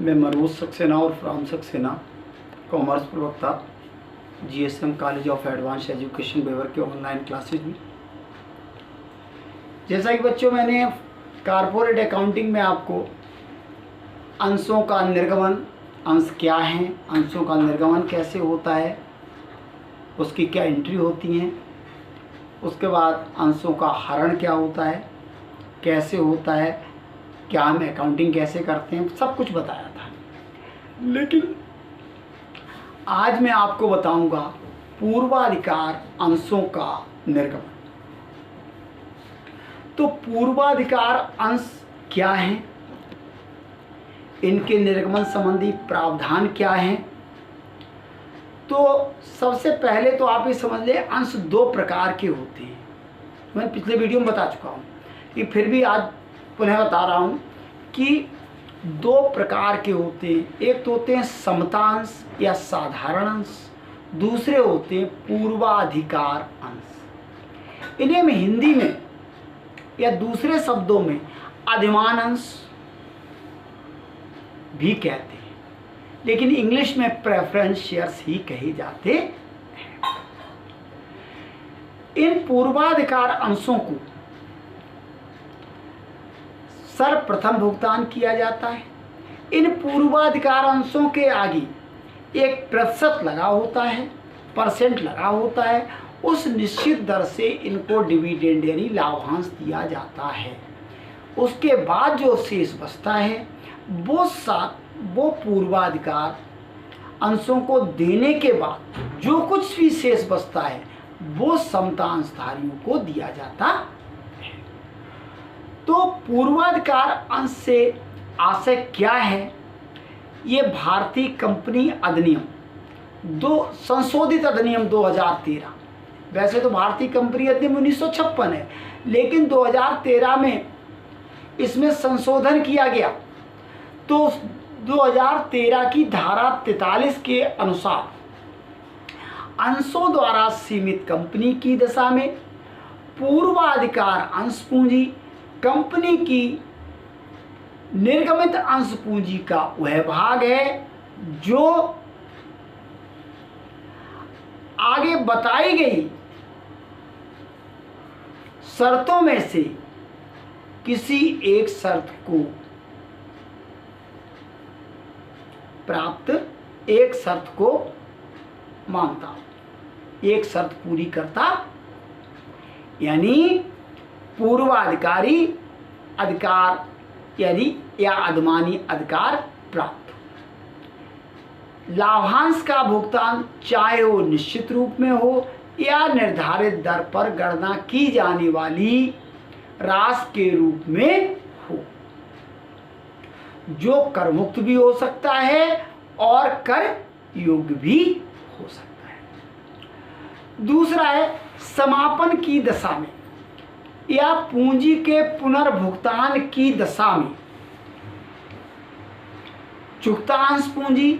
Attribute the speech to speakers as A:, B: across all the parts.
A: मैं मनोज सक्सेना और from Saxena commerce प्रवक्ता GSM college of advance education Bewar के ऑनलाइन क्लासेज में। जैसा कि बच्चों मैंने कारपोरेट अकाउंटिंग में आपको अंशों का निर्गमन, अंश क्या हैं, अंशों का निर्गमन कैसे होता है, उसकी क्या एंट्री होती हैं, उसके बाद अंशों का हरण क्या होता है, कैसे होता है, क्या हम अकाउंटिंग कैसे करते हैं, सब कुछ बताया था। लेकिन आज मैं आपको बताऊंगा पूर्वाधिकार अंशों का निर्गमन। तो पूर्वाधिकार अंश क्या हैं, इनके निर्गमन संबंधी प्रावधान क्या हैं। तो सबसे पहले तो आप ये समझ लें, अंश दो प्रकार के होते हैं। मैं पिछले वीडियो में बता चुका हूँ कि फिर भी आज पुनः बता रहा हूँ कि दो प्रकार के होते हैं। एक तो होते हैं समतांश या साधारण अंश, दूसरे होते हैं पूर्वाधिकार अंश। इन्हें हम हिंदी में या दूसरे शब्दों में अधिमान अंश भी कहते हैं, लेकिन इंग्लिश में प्रेफरेंस शेयर्स ही कहे जाते हैं। इन पूर्वाधिकार अंशों को सर्वप्रथम भुगतान किया जाता है। इन पूर्वाधिकार अंशों के आगे एक प्रतिशत लगा होता है, परसेंट लगा होता है। उस निश्चित दर से इनको डिविडेंड यानी लाभांश दिया जाता है। उसके बाद जो शेष बचता है वो पूर्वाधिकार अंशों को देने के बाद जो कुछ भी शेष बचता है वो समतांशधारियों को दिया जाता है। तो पूर्वाधिकार अंश से आशय क्या है? ये भारतीय कंपनी अधिनियम संशोधित अधिनियम 2013, वैसे तो भारतीय कंपनी अधिनियम 1956 है, लेकिन 2013 में इसमें संशोधन किया गया। तो 2013 की धारा 43 के अनुसार अंशों द्वारा सीमित कंपनी की दशा में पूर्वाधिकार अंश पूंजी कंपनी की निर्गमित अंश पूंजी का वह भाग है जो आगे बताई गई शर्तों में से किसी एक शर्त को प्राप्त, एक शर्त को मानता, एक शर्त पूरी करता, यानी पूर्वाधिकारी अधिकार या अधिमानी अधिकार प्राप्त। लाभांश का भुगतान चाहे वो निश्चित रूप में हो या निर्धारित दर पर गणना की जाने वाली राशि के रूप में हो, जो कर मुक्त भी हो सकता है और कर योग्य भी हो सकता है। दूसरा है समापन की दशा में या पूंजी के पुनर्भुगतान की दशा में चुकतांश पूंजी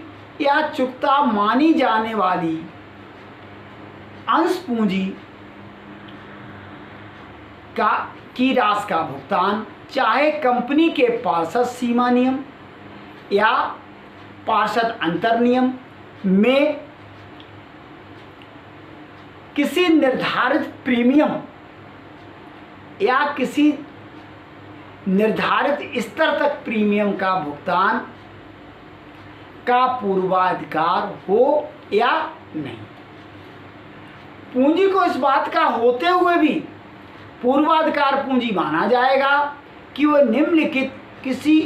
A: या चुकता मानी जाने वाली अंश पूंजी की राशि का भुगतान चाहे कंपनी के पार्षद सीमा नियम या पार्षद अंतर नियम में किसी निर्धारित प्रीमियम या किसी निर्धारित स्तर तक प्रीमियम का भुगतान का पूर्वाधिकार हो या नहीं। पूंजी को इस बात का होते हुए भी पूर्वाधिकार पूंजी माना जाएगा कि वह निम्नलिखित किसी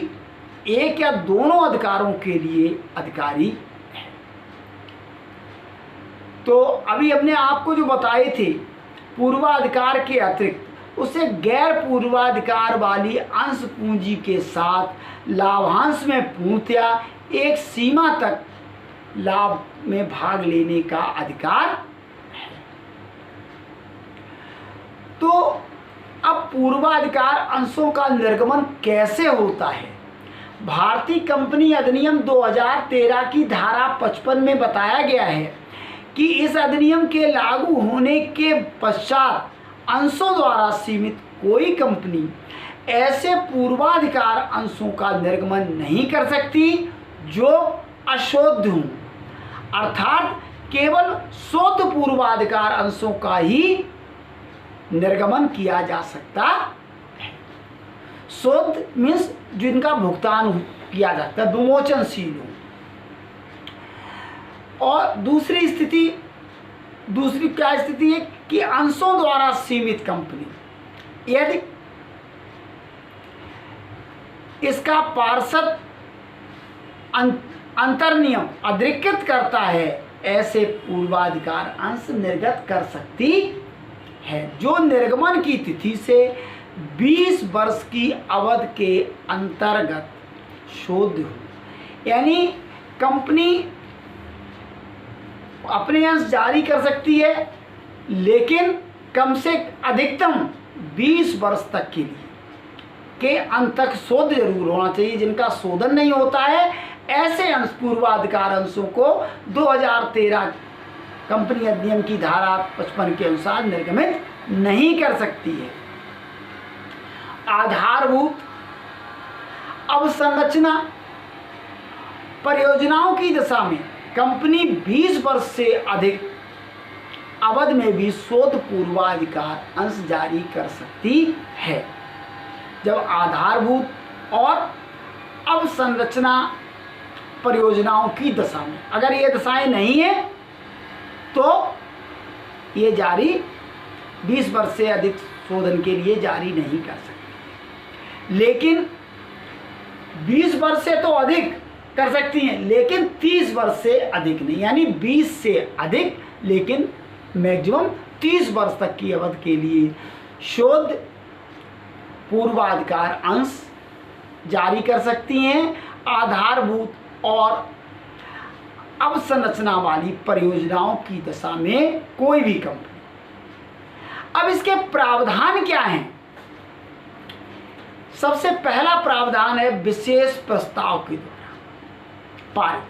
A: एक या दोनों अधिकारों के लिए अधिकारी है। तो अभी हमने आपको जो बताए थे पूर्वाधिकार के अतिरिक्त उसे गैर पूर्वाधिकार वाली अंश पूंजी के साथ लाभांश में पूर्णतया एक सीमा तक लाभ में भाग लेने का अधिकार है। तो अब पूर्वाधिकार अंशों का निर्गमन कैसे होता है? भारतीय कंपनी अधिनियम 2013 की धारा 55 में बताया गया है कि इस अधिनियम के लागू होने के पश्चात अंशों द्वारा सीमित कोई कंपनी ऐसे पूर्वाधिकार अंशों का निर्गमन नहीं कर सकती जो अशोध हों, अर्थात केवल शुद्ध पूर्वाधिकार अंशों का ही निर्गमन किया जा सकता है। शुद्ध मीन्स जिनका भुगतान किया जाता है, विमोचनशील हो। और दूसरी क्या स्थिति है कि अंशों द्वारा सीमित कंपनी, यदि इसका पार्षद अंतर्नियम अधिकृत करता है, ऐसे पूर्वाधिकार अंश निर्गत कर सकती है जो निर्गमन की तिथि से 20 वर्ष की अवधि के अंतर्गत शोध हो। यानी कंपनी अपने अंश जारी कर सकती है, लेकिन कम से अधिकतम 20 वर्ष तक के लिए के अंत तक शोध जरूर होना चाहिए। जिनका शोधन नहीं होता है, ऐसे अंश पूर्वाधिकार अंशों को 2013 कंपनी अधिनियम की धारा 55 के अनुसार निर्गमित नहीं कर सकती है। आधारभूत अवसंरचना परियोजनाओं की दशा में कंपनी 20 वर्ष से अधिक अवधि में भी शोध पूर्वाधिकार अंश जारी कर सकती है। जब आधारभूत और अवसंरचना परियोजनाओं की दशा में अगर ये दशाएं नहीं है तो ये जारी 20 वर्ष से अधिक शोधन के लिए जारी नहीं कर सकती। लेकिन 20 वर्ष से तो अधिक कर सकती हैं, लेकिन 30 वर्ष से अधिक नहीं। यानी 20 से अधिक लेकिन मैक्सिमम 30 वर्ष तक की अवधि के लिए शोध पूर्वाधिकार अंश जारी कर सकती हैं आधारभूत और अवसंरचना वाली परियोजनाओं की दशा में कोई भी कंपनी। अब इसके प्रावधान क्या हैं? सबसे पहला प्रावधान है विशेष प्रस्ताव के द्वारा पारित।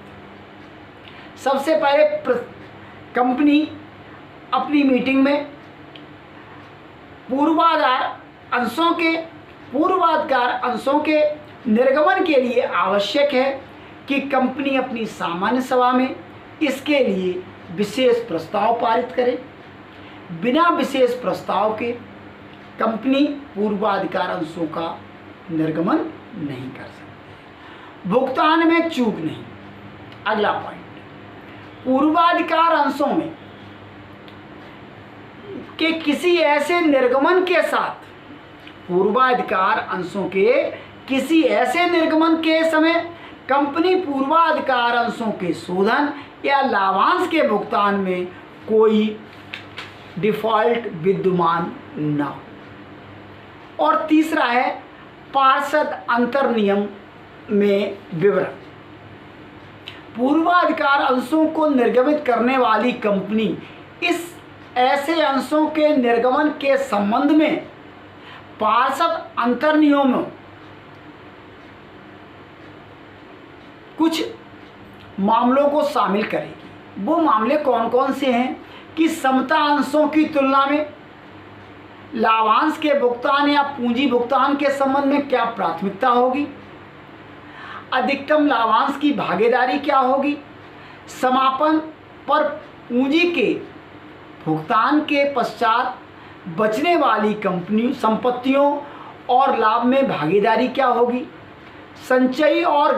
A: सबसे पहले कंपनी अपनी मीटिंग में पूर्वाधिकार अंशों के निर्गमन के लिए आवश्यक है कि कंपनी अपनी सामान्य सभा में इसके लिए विशेष प्रस्ताव पारित करे। बिना विशेष प्रस्ताव के कंपनी पूर्वाधिकार अंशों का निर्गमन नहीं कर सकती। भुगतान में चूक नहीं। अगला पॉइंट, पूर्वाधिकार अंशों में के किसी ऐसे निर्गमन के साथ पूर्वाधिकार अंशों के किसी ऐसे निर्गमन के समय कंपनी पूर्वाधिकार अंशों के शोधन या लाभांश के भुगतान में कोई डिफॉल्ट विद्यमान न हो। और तीसरा है पार्षद अंतर्नियम में विवरण। पूर्वाधिकार अंशों को निर्गमित करने वाली कंपनी इस ऐसे अंशों के निर्गमन के संबंध में पार्षद अंतर्नियमों कुछ मामलों को शामिल करेगी। वो मामले कौन कौन से हैं कि समता अंशों की तुलना में लाभांश के भुगतान या पूंजी भुगतान के संबंध में क्या प्राथमिकता होगी, अधिकतम लाभांश की भागीदारी क्या होगी, समापन पर पूंजी के भुगतान के पश्चात बचने वाली कंपनी संपत्तियों और लाभ में भागीदारी क्या होगी, संचयी और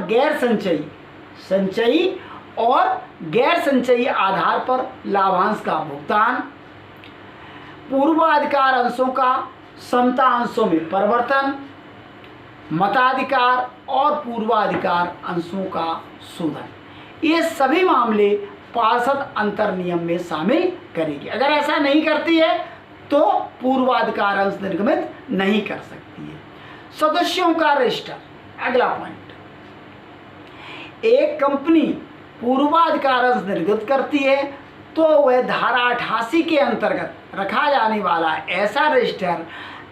A: गैर संचयी आधार पर लाभांश का भुगतान, पूर्वाधिकार अंशों का समता अंशों में परिवर्तन, मताधिकार और पूर्वाधिकार अंशों का शोधन। ये सभी मामले पार्षद अंतर्नियम में शामिल करेगी। अगर ऐसा नहीं करती है तो पूर्वाधिकार अंश निर्गमित नहीं कर सकती है। सदस्यों का रजिस्टर। अगला पॉइंट, एक कंपनी पूर्वाधिकार अंश निर्गत करती है तो वह धारा 88 के अंतर्गत रखा जाने वाला ऐसा रजिस्टर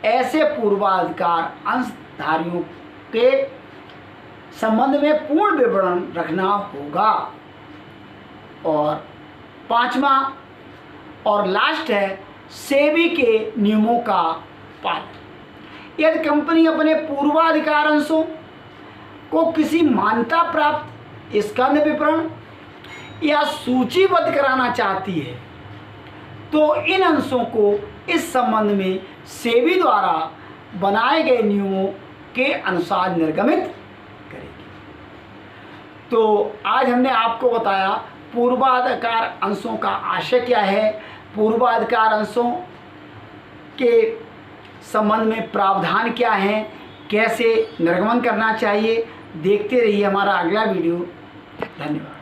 A: ऐसे पूर्वाधिकार अंशधारियों के संबंध में पूर्ण विवरण रखना होगा। और पांचवा और लास्ट है सेबी के नियमों का पालन। यदि कंपनी अपने पूर्वाधिकार अंशों को किसी मान्यता प्राप्त स्कंध विवरण या सूचीबद्ध कराना चाहती है तो इन अंशों को इस संबंध में सेबी द्वारा बनाए गए नियमों के अनुसार निर्गमित करेगी। तो आज हमने आपको बताया पूर्वाधिकार अंशों का आशय क्या है, पूर्वाधिकार अंशों के संबंध में प्रावधान क्या है, कैसे निर्गमन करना चाहिए। देखते रहिए हमारा अगला वीडियो। धन्यवाद।